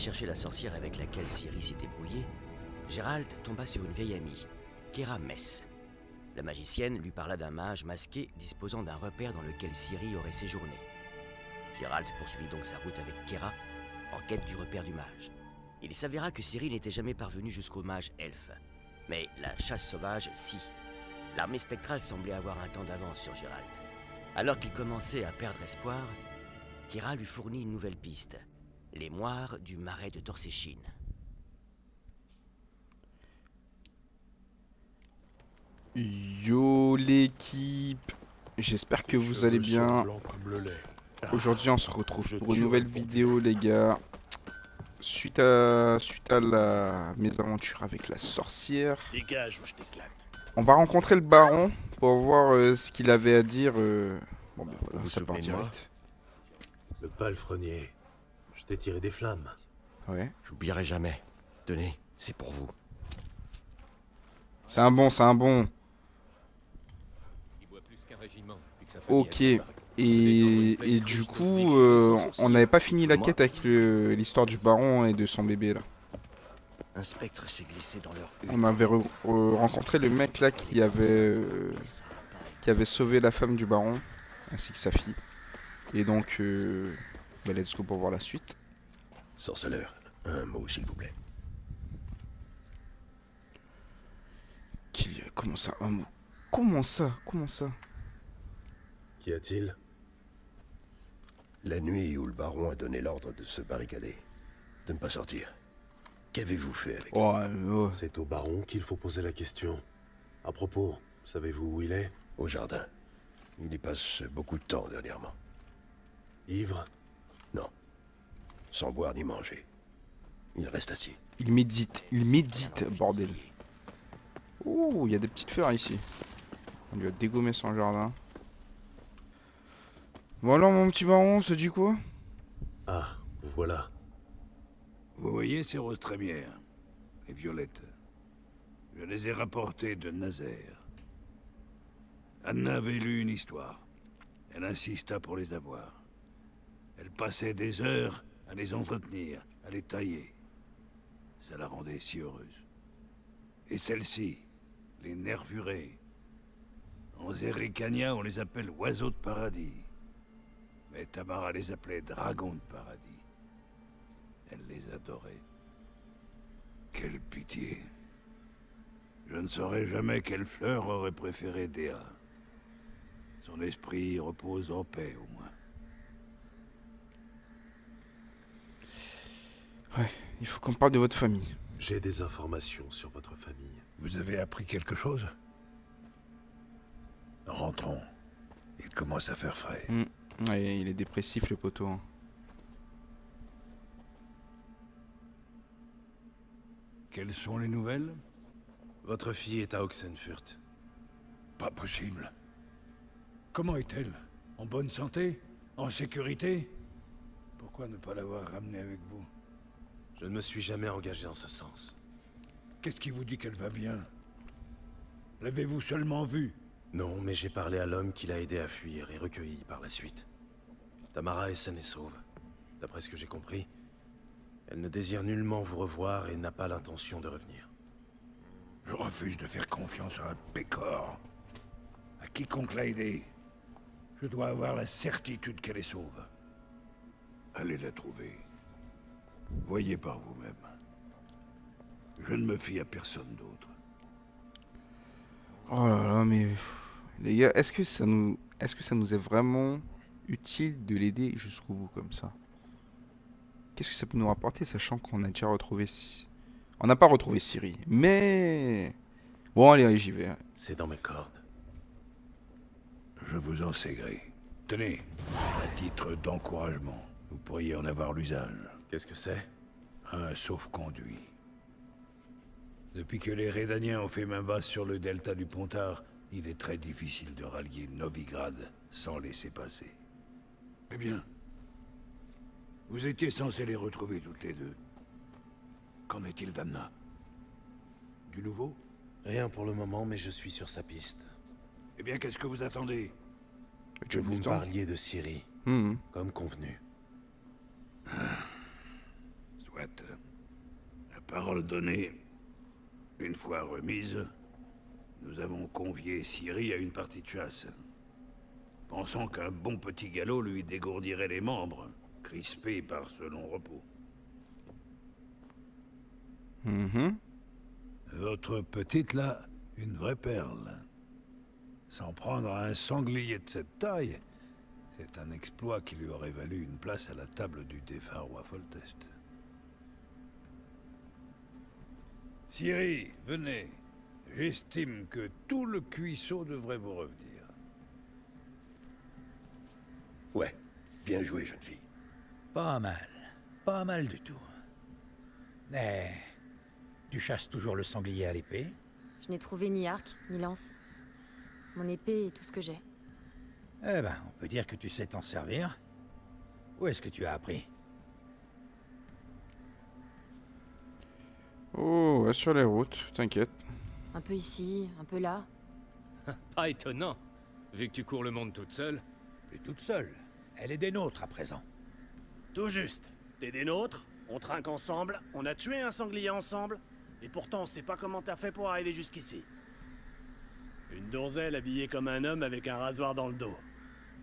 chercher la sorcière avec laquelle Ciri s'était brouillée, Gérald tomba sur une vieille amie, Kera Mess. La magicienne lui parla d'un mage masqué disposant d'un repère dans lequel Ciri aurait séjourné. Gérald poursuivit donc sa route avec Kera, en quête du repère du mage. Il s'avéra que Ciri n'était jamais parvenue jusqu'au mage elfe. Mais la chasse sauvage, si. L'armée spectrale semblait avoir un temps d'avance sur Gérald. Alors qu'il commençait à perdre espoir, Kera lui fournit une nouvelle piste. Les moires du marais de Torséchine. Yo l'équipe, j'espère que vous allez bien. Aujourd'hui on se retrouve pour une nouvelle vidéo les gars. Suite à la mésaventure avec la sorcière, Dégage ou je t'éclate. on va rencontrer le baron pour voir ce qu'il avait à dire. Bon ben voilà, Vous ça part souvenez de moi direct. Le palefrenier. Je t'ai tiré des flammes. Ouais. J'oublierai jamais. Tenez, c'est pour vous. C'est un bon, c'est un bon. Il boit plus qu'un régiment, depuis que sa famille a Ok. disparu. Et du coup, on n'avait pas fini la quête avec l'histoire du baron et de son bébé là. Un spectre s'est glissé dans leur hutte. On avait rencontré le mec là qui avait sauvé la femme du baron, ainsi que sa fille. Et donc, bah, let's go pour voir la suite. Sorceleur, un mot s'il vous plaît. Comment ça, un mot? Comment ça? Comment ça? Qu'y a-t-il? La nuit où le baron a donné l'ordre de se barricader, de ne pas sortir, qu'avez-vous fait avec lui? Oh. C'est au baron qu'il faut poser la question. À propos, savez-vous où il est? Au jardin. Il y passe beaucoup de temps dernièrement. Ivre? Non. Sans boire ni manger. Il reste assis. Il médite, bordel. Oh, il y a des petites fleurs ici. On lui a dégommé son jardin. Voilà mon petit baron, ça dit quoi? Ah, vous voilà. Vous voyez ces roses trémières, les violettes. Je les ai rapportées de Nazaire. Anna avait lu une histoire. Elle insista pour les avoir. Elle passait des heures à les entretenir, à les tailler. Ça la rendait si heureuse. Et celles-ci, les nervurées. En Zerrikania, on les appelle oiseaux de paradis. Mais Tamara les appelait dragons de paradis. Elle les adorait. Quelle pitié. Je ne saurais jamais quelle fleur aurait préféré Dea. Son esprit repose en paix, au moins. Ouais, il faut qu'on parle de votre famille. J'ai des informations sur votre famille. Vous avez appris quelque chose? Rentrons. Il commence à faire frais. Ouais, il est dépressif le poteau. Hein. Quelles sont les nouvelles? Votre fille est à Oxenfurt. Pas possible. Comment est-elle? En bonne santé? En sécurité? Pourquoi ne pas l'avoir ramenée avec vous? Je ne me suis jamais engagé en ce sens. Qu'est-ce qui vous dit qu'elle va bien? L'avez-vous seulement vue? Non, mais j'ai parlé à l'homme qui l'a aidé à fuir et recueilli par la suite. Tamara est saine et sauve. D'après ce que j'ai compris, elle ne désire nullement vous revoir et n'a pas l'intention de revenir. Je refuse de faire confiance à un pécor. À quiconque l'a aidé, je dois avoir la certitude qu'elle est sauve. Allez la trouver. Voyez par vous-même. Je ne me fie à personne d'autre. Oh là là, mais les gars, est-ce que ça nous est vraiment utile de l'aider jusqu'au bout comme ça? Qu'est-ce que ça peut nous rapporter, sachant qu'on a déjà retrouvé on n'a pas retrouvé Ciri, mais bon, allez, j'y vais. C'est dans mes cordes. Je vous en sais gré. Tenez, à titre d'encouragement, vous pourriez en avoir l'usage. Qu'est-ce que c'est? Un sauf-conduit. Depuis que les Rédaniens ont fait main basse sur le delta du Pontard, il est très difficile de rallier Novigrad sans laisser passer. Eh bien, vous étiez censés les retrouver toutes les deux. Qu'en est-il d'Anna? Du nouveau? Rien pour le moment, mais je suis sur sa piste. Eh bien, qu'est-ce que vous attendez? Que vous me parliez de Ciri, comme convenu. Soit. La parole donnée, une fois remise, nous avons convié Ciri à une partie de chasse. Pensant qu'un bon petit galop lui dégourdirait les membres, crispés par ce long repos. Mhm. Votre petite là, une vraie perle. S'en prendre à un sanglier de cette taille, c'est un exploit qui lui aurait valu une place à la table du défunt roi Foltest. Ciri, venez. J'estime que tout le cuisseau devrait vous revenir. Ouais, bien joué, jeune fille. Pas mal. Pas mal du tout. Mais... tu chasses toujours le sanglier à l'épée? Je n'ai trouvé ni arc, ni lance. Mon épée est tout ce que j'ai. Eh ben, on peut dire que tu sais t'en servir. Où est-ce que tu as appris? Oh, ouais, sur les routes, t'inquiète. Un peu ici, un peu là. Pas étonnant, vu que tu cours le monde toute seule. Plus toute seule. Elle est des nôtres à présent. Tout juste. T'es des nôtres, on trinque ensemble, on a tué un sanglier ensemble, et pourtant on sait pas comment t'as fait pour arriver jusqu'ici. Une donzelle habillée comme un homme avec un rasoir dans le dos.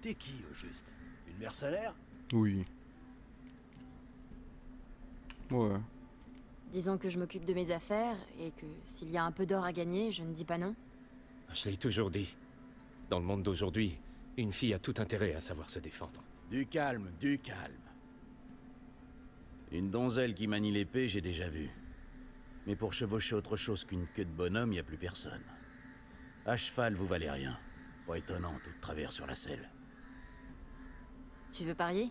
T'es qui, au juste? Une mercenaire? Oui. Ouais. Disons que je m'occupe de mes affaires, et que s'il y a un peu d'or à gagner, je ne dis pas non. Je l'ai toujours dit. Dans le monde d'aujourd'hui, une fille a tout intérêt à savoir se défendre. Du calme, du calme. Une donzelle qui manie l'épée, j'ai déjà vu. Mais pour chevaucher autre chose qu'une queue de bonhomme, y a plus personne. À cheval, vous valez rien. Pas étonnant, tout de travers sur la selle. Tu veux parier?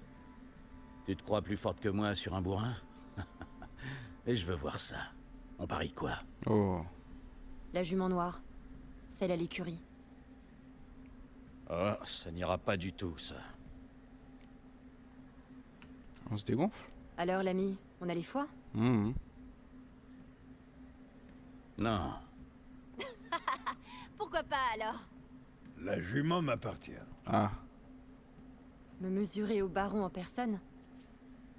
Tu te crois plus forte que moi sur un bourrin? Et je veux voir ça. On parie quoi? Oh. La jument noire. Celle à l'écurie. Oh, ça n'ira pas du tout, ça. On se dégonfle? Alors, l'ami, on a les foies? Mhm. Non. Pourquoi pas, alors? La jument m'appartient. Ah. Me mesurer au baron en personne?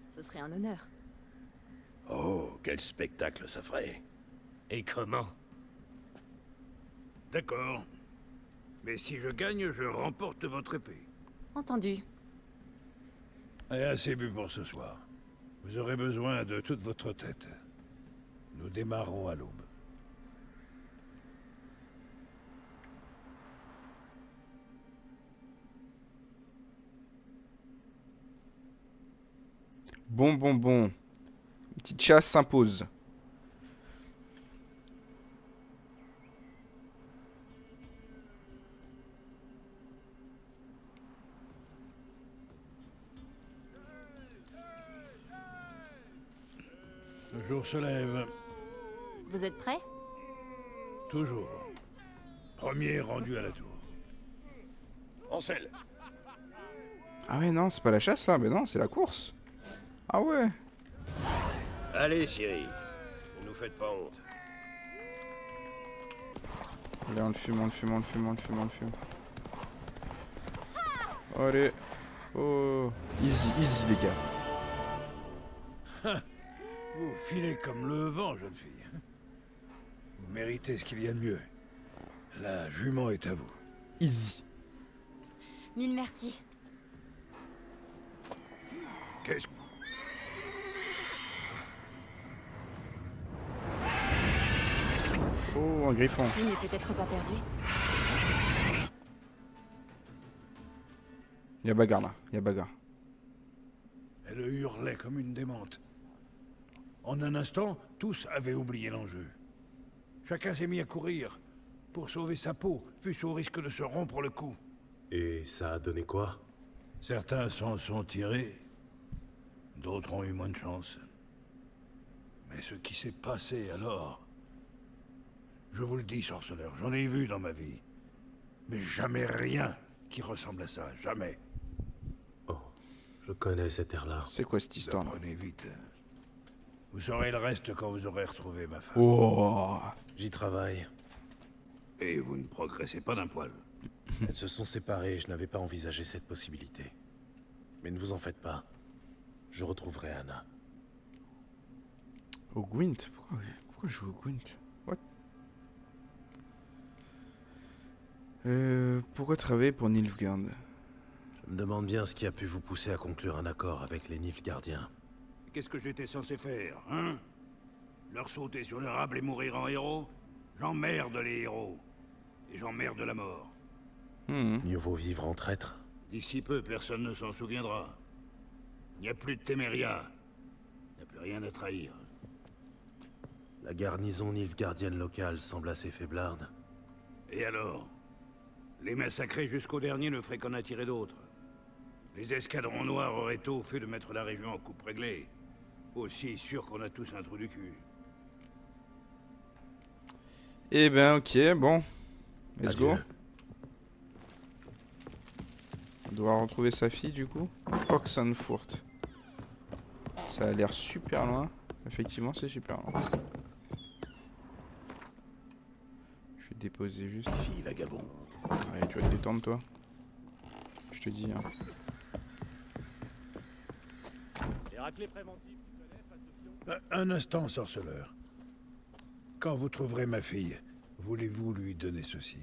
Ce serait un honneur. Oh, quel spectacle ça ferait. Et comment? D'accord. Mais si je gagne, je remporte votre épée. Entendu. Et assez bu pour ce soir. Vous aurez besoin de toute votre tête. Nous démarrons à l'aube. Bon, bon, bon. Une petite chasse s'impose. Le jour se lève. Vous êtes prêts? Toujours. Premier rendu à la tour. Ansel, Ah ouais, non, c'est pas la chasse, ça. Mais non, c'est la course. Ah ouais. allez, Ciri. Ne nous faites pas honte. Allez, on le fume, on le fume, on le fume, on le fume, on le fume. Allez. Oh. Easy, easy, les gars. Vous filez comme le vent, jeune fille. Vous méritez ce qu'il y a de mieux. La jument est à vous. Easy. Mille merci. Qu'est-ce que... Oh, un griffon. Tu n'es peut-être pas perdu. Il y a bagarre là, il y a bagarre. Elle hurlait comme une démente. En un instant, tous avaient oublié l'enjeu. Chacun s'est mis à courir. Pour sauver sa peau, fût-ce au risque de se rompre le cou. Et ça a donné quoi? Certains s'en sont tirés. D'autres ont eu moins de chance. Mais ce qui s'est passé alors... Je vous le dis, sorceleur, j'en ai vu dans ma vie. Mais jamais rien qui ressemble à ça, jamais. Oh, je connais cette air-là. C'est quoi cette histoire là? Apprenez vite. Vous saurez le reste quand vous aurez retrouvé ma femme. Oh. J'y travaille. Et vous ne progressez pas d'un poil. Elles se sont séparées, je n'avais pas envisagé cette possibilité. Mais ne vous en faites pas. Je retrouverai Anna. Au Gwent? Pourquoi je joue au Gwent? What? Pourquoi travailler pour Nilfgaard? Je me demande bien ce qui a pu vous pousser à conclure un accord avec les Nilfgaardiens. Qu'est-ce que j'étais censé faire, hein? Leur sauter sur le rable et mourir en héros? J'emmerde les héros. Et j'emmerde la mort. Mieux vaut vivre en traître. D'ici peu, personne ne s'en souviendra. Il n'y a plus de Téméria. Il n'y a plus rien à trahir. La garnison nilfgaardienne locale semble assez faiblarde. Et alors? Les massacrer jusqu'au dernier ne ferait qu'en attirer d'autres. Les escadrons noirs auraient tôt fait de mettre la région en coupe réglée. Aussi sûr qu'on a tous un trou du cul. Eh ben, ok, bon. Let's go. Adieu. On doit retrouver sa fille, du coup. Oxenfurt. Ça a l'air super loin. Effectivement, c'est super loin. Je vais déposer juste. Ici, vagabond. Allez, tu vas te détendre, toi. Je te dis, hein. Les raclés préventifs, tu connais, face de pion? Un instant, sorceleur. Quand vous trouverez ma fille, voulez-vous lui donner ceci?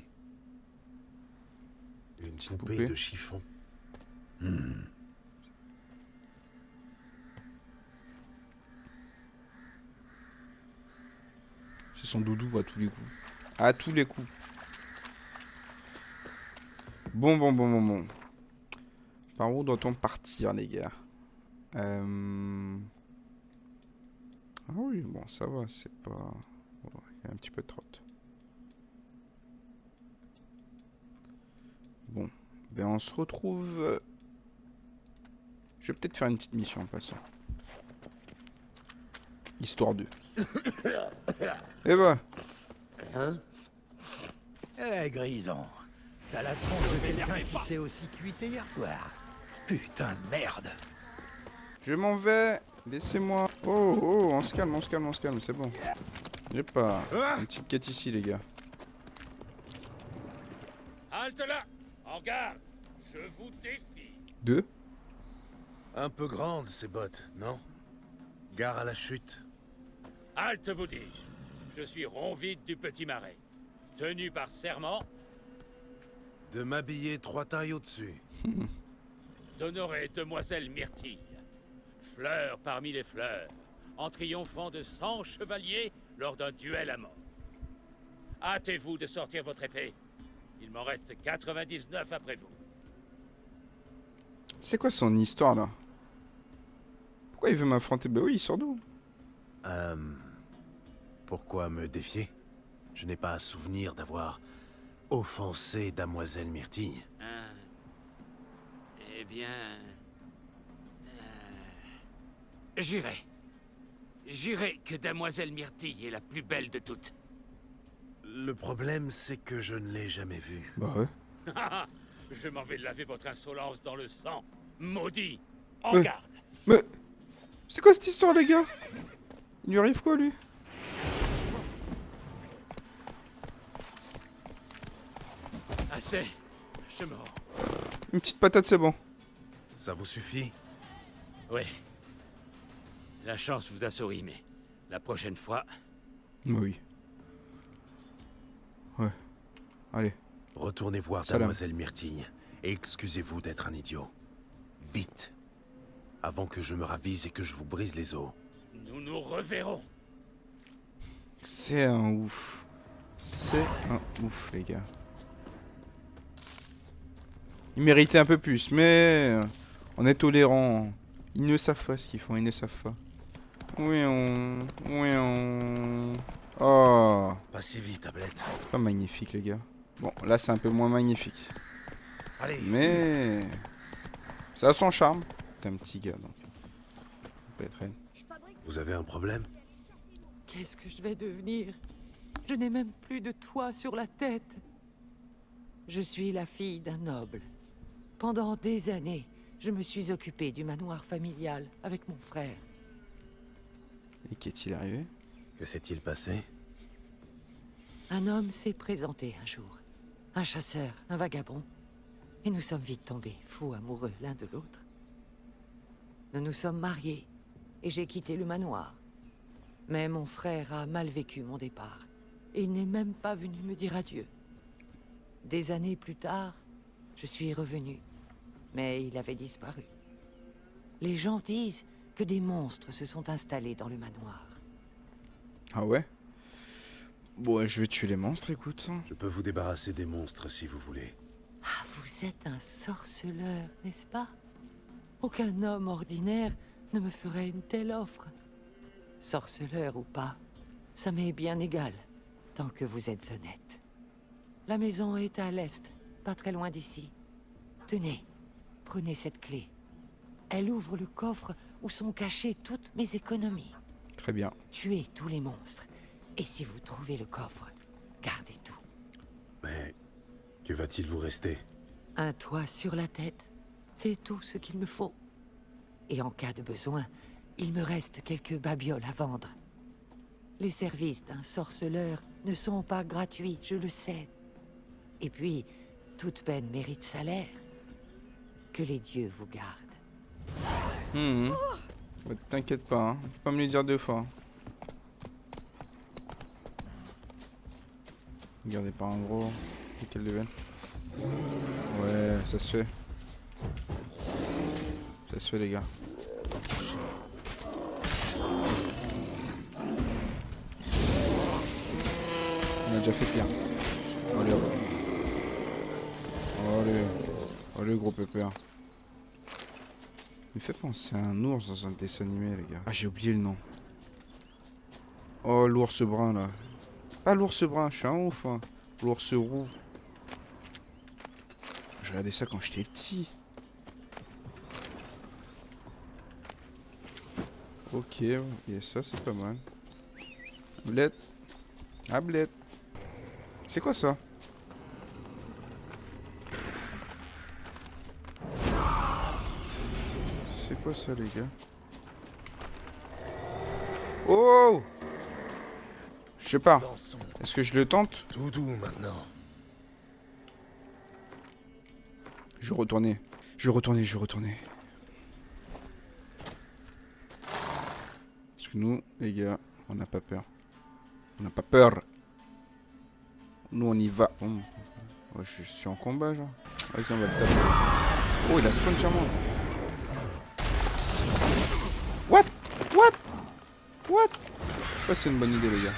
Une Petite poupée poupée. de chiffon. C'est son doudou à tous les coups. À tous les coups. Bon. Par où doit-on partir, les gars? Ah oui, bon, ça va, c'est pas... bon, il y a un petit peu de trotte. Bon, ben on se retrouve... Je vais peut-être faire une petite mission en passant. Histoire 2. Et bah, Eh, Grison, t'as la tronche de quelqu'un qui s'est aussi cuité hier soir. Putain de merde. je m'en vais. Laissez-moi. Oh, on se calme, c'est bon. J'ai pas. Une petite quête ici, les gars. Halte là! En garde! Je vous défie! 2. Un peu grandes, ces bottes, non? Gare à la chute. Halte, vous dis-je! Je suis Ronvide du Petit Marais. Tenu par serment De m'habiller 3 tailles au-dessus. d'honorer demoiselle Myrtille. Fleur parmi les fleurs, en triomphant de 100 chevaliers lors d'un duel à mort. Hâtez-vous de sortir votre épée. Il m'en reste 99 après vous. C'est quoi son histoire, là? Pourquoi il veut m'affronter? Bah oui, il sort d'où? Pourquoi me défier? Je n'ai pas à souvenir d'avoir offensé Damoiselle Myrtille. Eh bien... J'irai. J'irai que Damoiselle Myrtille est la plus belle de toutes. Le problème, c'est que je ne l'ai jamais vue. Bah ouais. Je m'en vais laver votre insolence dans le sang. Maudit! En garde! Mais... c'est quoi cette histoire, les gars? Il lui arrive quoi, lui? Assez. Je mors. Une petite patate, c'est bon. Ça vous suffit? Oui. La chance vous a souri, mais la prochaine fois... Oui. Ouais. Allez. Retournez voir Salam. Damoiselle Myrtille et excusez-vous d'être un idiot. Vite. Avant que je me ravise et que je vous brise les os. Nous nous reverrons. C'est un ouf. C'est un ouf, les gars. Ils méritaient un peu plus, mais... on est tolérants. Ils ne savent pas ce qu'ils font, ils ne savent pas. Oui, on... Oh, Pas si vite, tablette. pas magnifique, les gars. Bon, là, c'est un peu moins magnifique. Allez. Mais... ça a son charme. T'es un petit gars, donc... ça peut être elle. Vous avez un problème? Qu'est-ce que je vais devenir? Je n'ai même plus de toit sur la tête. Je suis la fille d'un noble. Pendant des années, je me suis occupée du manoir familial avec mon frère. Et qu'est-il arrivé? Que s'est-il passé? Un homme s'est présenté un jour. Un chasseur, un vagabond. Et nous sommes vite tombés fous amoureux l'un de l'autre. Nous nous sommes mariés, et j'ai quitté le manoir. Mais mon frère a mal vécu mon départ. Et il n'est même pas venu me dire adieu. Des années plus tard, je suis revenu. Mais il avait disparu. Les gens disent que des monstres se sont installés dans le manoir. Ah ouais? Bon, je vais tuer les monstres, écoute. Je peux vous débarrasser des monstres si vous voulez. Ah, vous êtes un sorceleur, n'est-ce pas? Aucun homme ordinaire ne me ferait une telle offre. Sorceleur ou pas, ça m'est bien égal, tant que vous êtes honnête. La maison est à l'est, pas très loin d'ici. Tenez, prenez cette clé. Elle ouvre le coffre où sont cachées toutes mes économies. Très bien. Tuez tous les monstres. Et si vous trouvez le coffre, gardez tout. Mais que va-t-il vous rester? Un toit sur la tête, c'est tout ce qu'il me faut. Et en cas de besoin, il me reste quelques babioles à vendre. Les services d'un sorceleur ne sont pas gratuits, je le sais. Et puis, toute peine mérite salaire. Que les dieux vous gardent. Ouais, t'inquiète pas, hein. Faut pas me le dire 2 fois. Regardez pas en gros. Quel level? Ouais, ça se fait. Ça se fait, les gars. On a déjà fait pire. Allez, hop. Allez. Allez, gros pépère. Il me fait penser à un ours dans un dessin animé, les gars. Ah, j'ai oublié le nom. Oh, l'ours brun, là. Pas l'ours brun, je suis un ouf, hein. L'ours roux. Je regardais ça quand j'étais petit. Ok, et ça, c'est pas mal. Blette. Ah, blette. C'est quoi ça? C'est quoi ça, les gars? Oh! Je sais pas. Est-ce que je le tente? Tout doux maintenant. Je vais retourner. Je vais retourner, je vais retourner. Parce que nous, les gars, on n'a pas peur. On n'a pas peur. Nous, on y va. Oh, je suis en combat, genre. Vas-y, on va le taper. Oh, il a spawn sur moi. What? What? What? Je sais pas si c'est une bonne idée, les gars.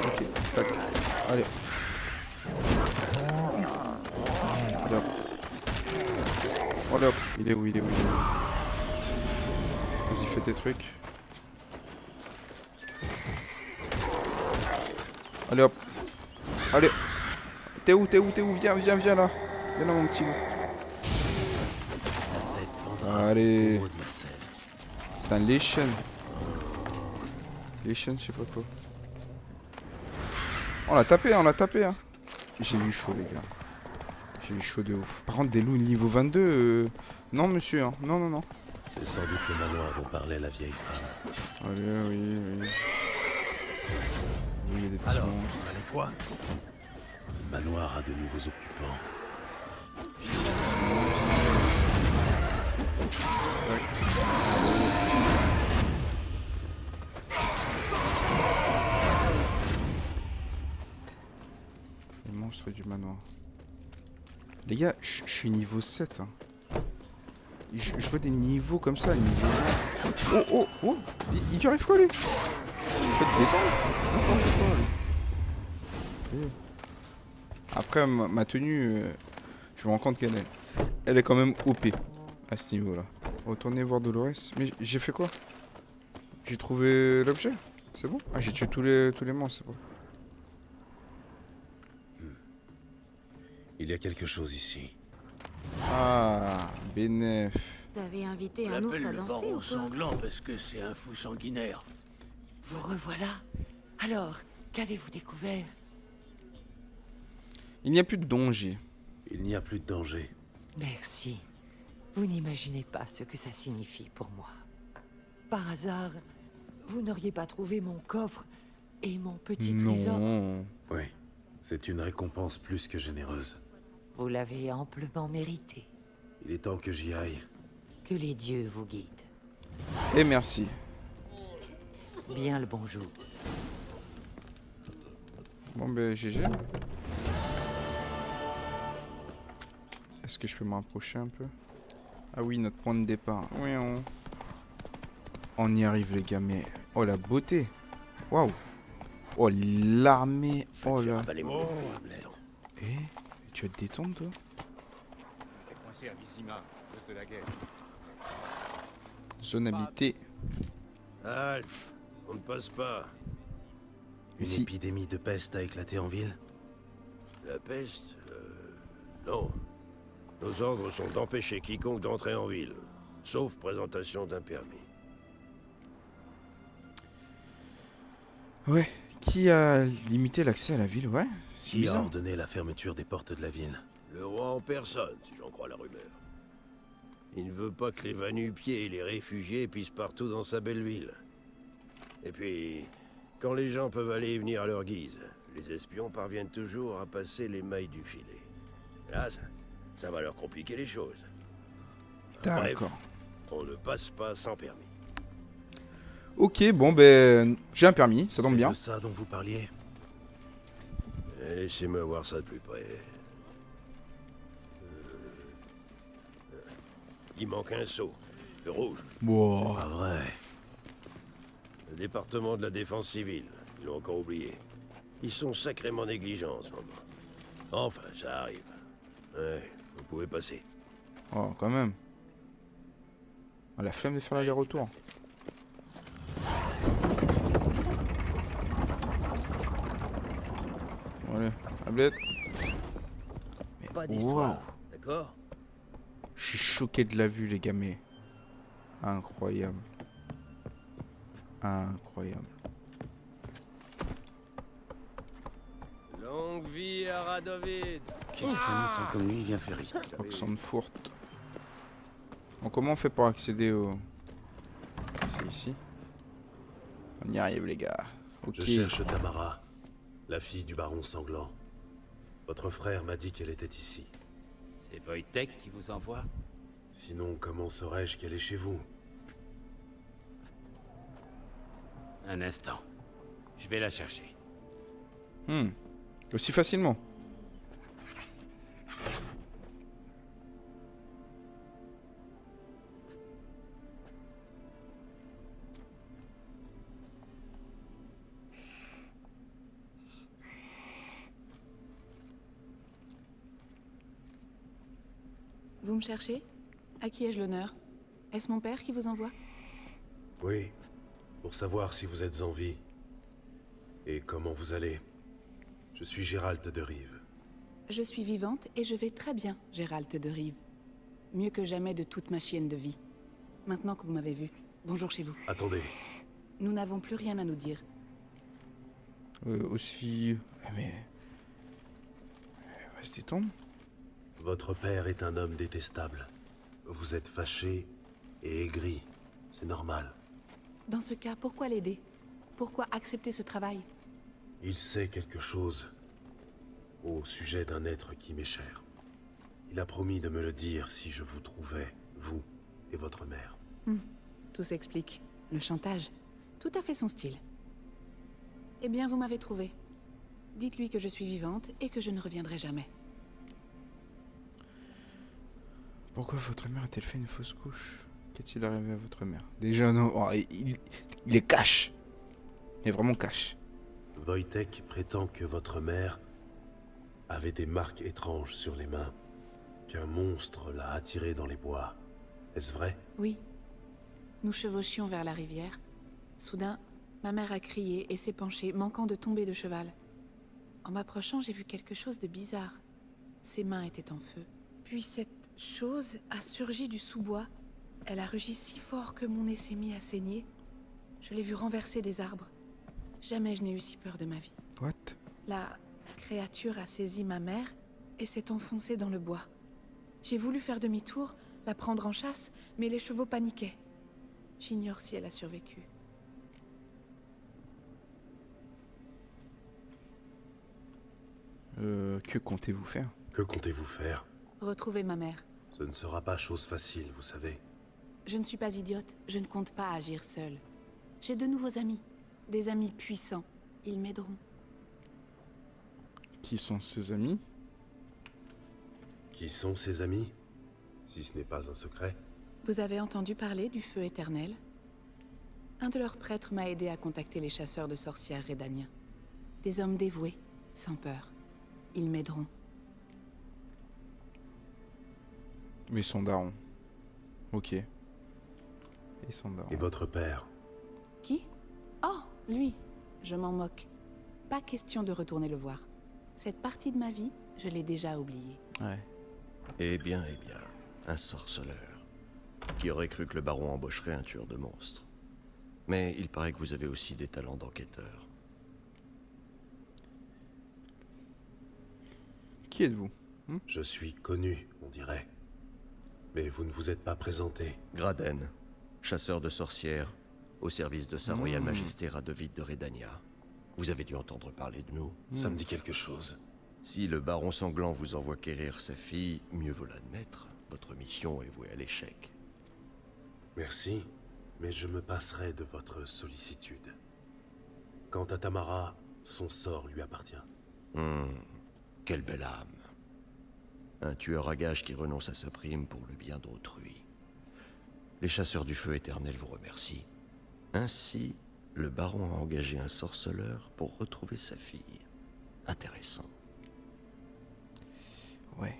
Ok, tac. Allez. Allez hop. Allez hop. Il est où? Il est où? Il est où? Vas-y, fais tes trucs. Allez hop. Allez. T'es où? T'es où? T'es où? Viens, viens, viens là. Viens là, mon petit loup. Allez. C'est un Lichen. Lichen, je sais pas quoi. On l'a tapé, on l'a tapé. Hein. J'ai eu chaud, les gars. J'ai eu chaud de ouf. Par contre, des loups niveau 22, non, monsieur. Hein. Non, non, non. C'est sans doute le manoir dont parlait la vieille femme. Allez, oui, oui. Oui, il y a des petits Alors, monstres. on a les foi. Le manoir a de nouveaux occupants. Les monstres du manoir. Les gars, je suis niveau 7. Hein. Je vois des niveaux comme ça, niveau... Oh, oh, oh. Il lui arrive quoi, lui? Faites détendre. N'importe quoi, lui. Après, ma tenue, je me rends compte qu'elle est... Elle est quand même OP à ce niveau-là. Retournez voir Dolores. Mais j'ai fait quoi? J'ai trouvé l'objet. C'est bon? Ah, j'ai tué tous les monstres, c'est bon. Il y a quelque chose ici. Ah, bénef. T'avais invité On un ours l'appelle à le danser baron ou quoi? sanglant parce que c'est un fou sanguinaire. Vous revoilà. Alors, qu'avez-vous découvert? Il n'y a plus de danger. Il n'y a plus de danger. Merci. Vous n'imaginez pas ce que ça signifie pour moi. par hasard, vous n'auriez pas trouvé mon coffre et mon petit trésor? Non. Oui, c'est une récompense plus que généreuse. Vous l'avez amplement mérité. Il est temps que j'y aille. Que les dieux vous guident. Et merci. Bien le bonjour. Bon ben GG. Est-ce que je peux me rapprocher un peu? Ah oui, notre point de départ. Oui, on y arrive les gars, mais... Oh la beauté. Waouh. Oh l'armée. Oh là. Avalez mon Hamlet. Eh, tu vas te détendre toi? Coincé à Vizima, à cause de la guerre. Zone habitée. Halte, on ne passe pas. Une si. épidémie de peste a éclaté en ville? La peste non. Nos ordres sont d'empêcher quiconque d'entrer en ville, sauf présentation d'un permis. Ouais. Qui a limité l'accès à la ville? Ouais. C'est Qui a bizarre. ordonné la fermeture des portes de la ville? Le roi en personne, si j'en crois la rumeur. Il ne veut pas que les va-nu-pieds et les réfugiés pissent partout dans sa belle ville. Et puis, quand les gens peuvent aller et venir à leur guise, les espions parviennent toujours à passer les mailles du filet. Là, ça va leur compliquer les choses. Bref, D'accord. on ne passe pas sans permis. Ok, bon ben... J'ai un permis, ça tombe bien. C'est de ça dont vous parliez? Laissez-moi voir ça de plus près. Il manque un sceau, le rouge. Wow. Pas vrai. Le département de la défense civile, ils l'ont encore oublié. Ils sont sacrément négligents en ce moment. Enfin, ça arrive. Ouais, vous pouvez passer. Oh, quand même. Oh, la flemme de faire l'aller-retour. Bon, allez, tablette. Pas Wow. d'histoire, d'accord? Je suis choqué de la vue, les gars, mais... Incroyable. Incroyable. Longue vie à Radovid. Qu'est-ce qu'un mouton comme lui vient faire ici? Oxenfurt. Bon, comment on fait pour accéder au... C'est ici. On y arrive, les gars. Ok. Je cherche Tamara, la fille du baron sanglant. Votre frère m'a dit qu'elle était ici. C'est Wojtek qui vous envoie? Sinon, comment saurais-je qu'elle est chez vous? Un instant. Je vais la chercher. Aussi facilement. Vous me cherchez? À qui ai-je l'honneur? Est-ce mon père qui vous envoie? Oui, pour savoir si vous êtes en vie. Et comment vous allez. Je suis Gérald de Rive. Je suis vivante et je vais très bien, Gérald de Rive. Mieux que jamais de toute ma chienne de vie. Maintenant que vous m'avez vu, bonjour chez vous. Attendez, Nous n'avons plus rien à nous dire. Aussi... Mais... Restez tombe. votre père est un homme détestable. Vous êtes fâché et aigri. C'est normal. Dans ce cas, pourquoi l'aider? Pourquoi accepter ce travail? Il sait quelque chose au sujet d'un être qui m'est cher. Il a promis de me le dire si je vous trouvais, vous et votre mère. Tout s'explique. Le chantage. Tout à fait son style. Eh bien, vous m'avez trouvé. Dites-lui que je suis vivante et que je ne reviendrai jamais. Pourquoi votre mère a-t-elle fait une fausse couche? Qu'est-il arrivé à votre mère? Déjà, non. Oh, il est cash. Il est vraiment cash. Wojtek prétend que votre mère avait des marques étranges sur les mains, qu'un monstre l'a attirée dans les bois. Est-ce vrai? Oui. Nous chevauchions vers la rivière. Soudain, ma mère a crié et s'est penchée, manquant de tomber de cheval. En m'approchant, j'ai vu quelque chose de bizarre. Ses mains étaient en feu. Puis cette chose a surgi du sous-bois. Elle a rugi si fort que mon nez s'est mis à saigner. Je l'ai vue renverser des arbres. Jamais je n'ai eu si peur de ma vie. What? La créature a saisi ma mère et s'est enfoncée dans le bois. J'ai voulu faire demi-tour, la prendre en chasse, mais les chevaux paniquaient. J'ignore si elle a survécu. Que comptez-vous faire? Que comptez-vous faire? Retrouver ma mère. Ce ne sera pas chose facile, vous savez. Je ne suis pas idiote, je ne compte pas agir seule. J'ai de nouveaux amis. Des amis puissants. Ils m'aideront. Qui sont ses amis? Qui sont ses amis? Si ce n'est pas un secret. Vous avez entendu parler du feu éternel? Un de leurs prêtres m'a aidé à contacter les chasseurs de sorcières rédaniens. Des hommes dévoués, sans peur. Ils m'aideront. Mais son daron. Ok. Et son daron. Et votre père? Qui? Oh, lui. Je m'en moque. Pas question de retourner le voir. Cette partie de ma vie, je l'ai déjà oubliée. Ouais. Eh bien, un sorceleur. Qui aurait cru que le baron embaucherait un tueur de monstres? Mais il paraît que vous avez aussi des talents d'enquêteur. Qui êtes-vous? Je suis connu, on dirait. Mais vous ne vous êtes pas présenté. Graden, chasseur de sorcières, au service de sa royale majesté Radovid de Redania. Vous avez dû entendre parler de nous. Ça me dit quelque chose. Si le baron sanglant vous envoie quérir sa fille, mieux vaut l'admettre. Votre mission est vouée à l'échec. Merci, mais je me passerai de votre sollicitude. Quant à Tamara, son sort lui appartient. Quelle belle âme. Un tueur à gages qui renonce à sa prime pour le bien d'autrui. Les chasseurs du feu éternel vous remercient. Ainsi, le baron a engagé un sorceleur pour retrouver sa fille. Intéressant. Ouais.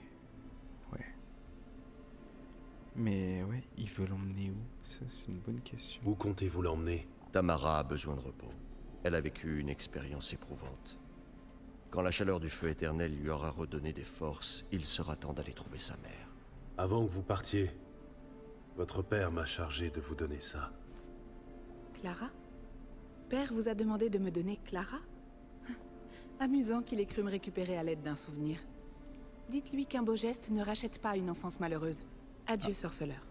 Mais ouais, il veut l'emmener où? Ça, c'est une bonne question. Où comptez-vous l'emmener? Tamara a besoin de repos. Elle a vécu une expérience éprouvante. Quand la chaleur du feu éternel lui aura redonné des forces, il sera temps d'aller trouver sa mère. Avant que vous partiez, votre père m'a chargé de vous donner ça. Clara? Père vous a demandé de me donner Clara? Amusant qu'il ait cru me récupérer à l'aide d'un souvenir. Dites-lui qu'un beau geste ne rachète pas une enfance malheureuse. Adieu, sorceleur.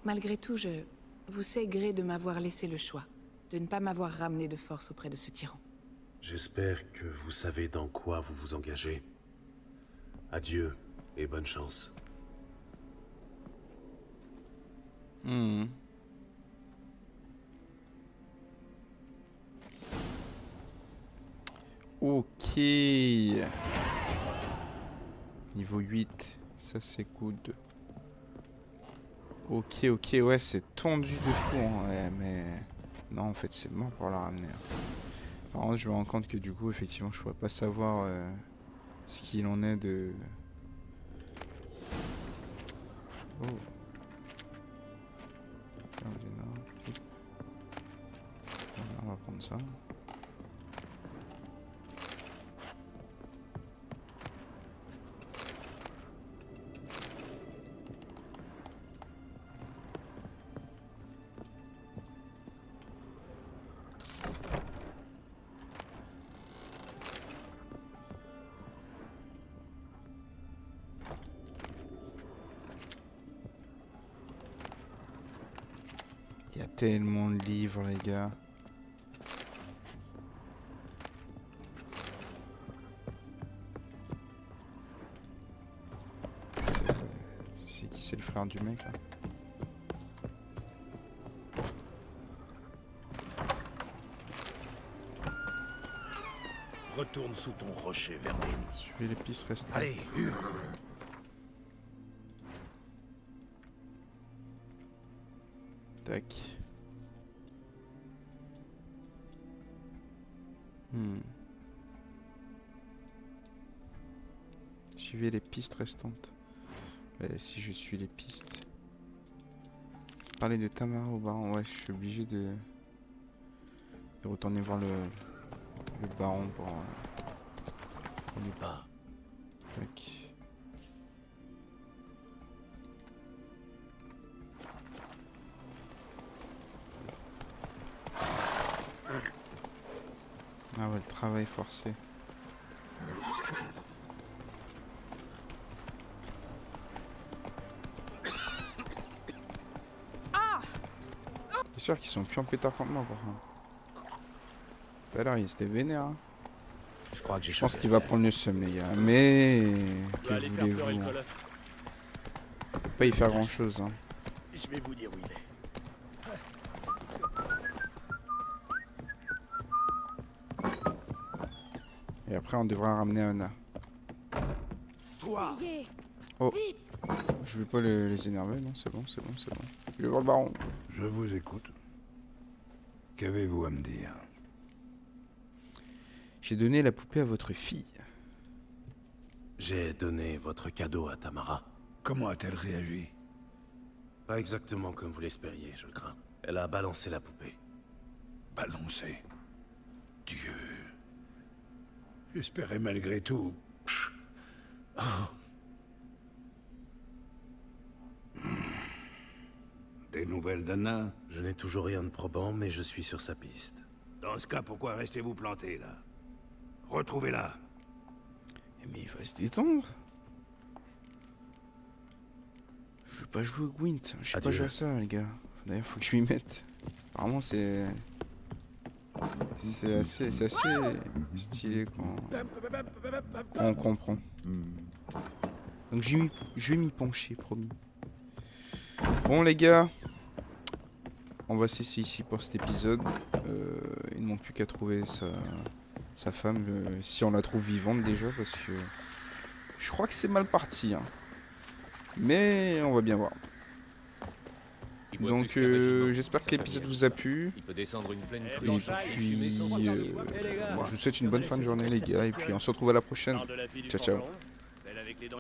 Malgré tout, je vous sais gré de m'avoir laissé le choix, de ne pas m'avoir ramené de force auprès de ce tyran. J'espère que vous savez dans quoi vous vous engagez. Adieu et bonne chance. Ok. Niveau 8. Ça c'est good. Ok, ouais, c'est tendu de fou, hein. Ouais, mais... Non, en fait, c'est mort pour la ramener. Par contre, je me rends compte que du coup, effectivement, je pourrais pas savoir ce qu'il en est de... Oh. On va prendre ça. Il y a tellement de livres, les gars. C'est qui? C'est le frère du mec, là? Retourne sous ton rocher, Vermine. Suivez les pistes restantes. Allez, Tac. Suivez les pistes restantes. Si je suis les pistes. Parler de Tamara au baron. Ouais, je suis obligé de retourner voir le baron pour... On n'est pas. Tac. Ah ouais, le travail forcé. Ah! C'est sûr qu'ils sont plus en pétard contre moi par contre. Tout à l'heure il était vénère. Hein. Je crois que j'ai Je pense chopé qu'il va prendre le seum les gars. Mais On va que aller faire pleurer voulez-vous le hein. colosse. On peut pas y faire grand chose. Hein. Je vais vous dire où il est. Et après on devra ramener Anna. Toi! Oh, je vais pas les énerver, non, c'est bon, c'est bon, c'est bon. Je vais voir le baron. Je vous écoute. Qu'avez-vous à me dire? J'ai donné la poupée à votre fille. J'ai donné votre cadeau à Tamara. Comment a-t-elle réagi? Pas exactement comme vous l'espériez, je le crains. Elle a balancé la poupée. Balancé. Dieu. J'espérais malgré tout. Des nouvelles d'Anna? Je n'ai toujours rien de probant, mais je suis sur sa piste. Dans ce cas, pourquoi restez-vous planté là? Retrouvez-la. Mais il va se détendre. Je veux pas jouer au Gwent. Je sais pas Adieu. jouer à ça, les gars. D'ailleurs, faut que je m'y mette. Apparemment, c'est. C'est assez stylé quand on comprend. Donc, je vais m'y pencher, promis. Bon, les gars. On va cesser ici pour cet épisode. Il ne manque plus qu'à trouver sa femme. Si on la trouve vivante déjà, parce que. Je crois que c'est mal parti. Hein. Mais on va bien voir. Donc j'espère que l'épisode vous a plu. Il peut descendre une pleine Et crue et fumer sans puis souci. je vous souhaite une bonne fin de journée les gars. Et puis on se retrouve à la prochaine. Parle de la fille du Ciao ciao. forgeron, celle avec les dents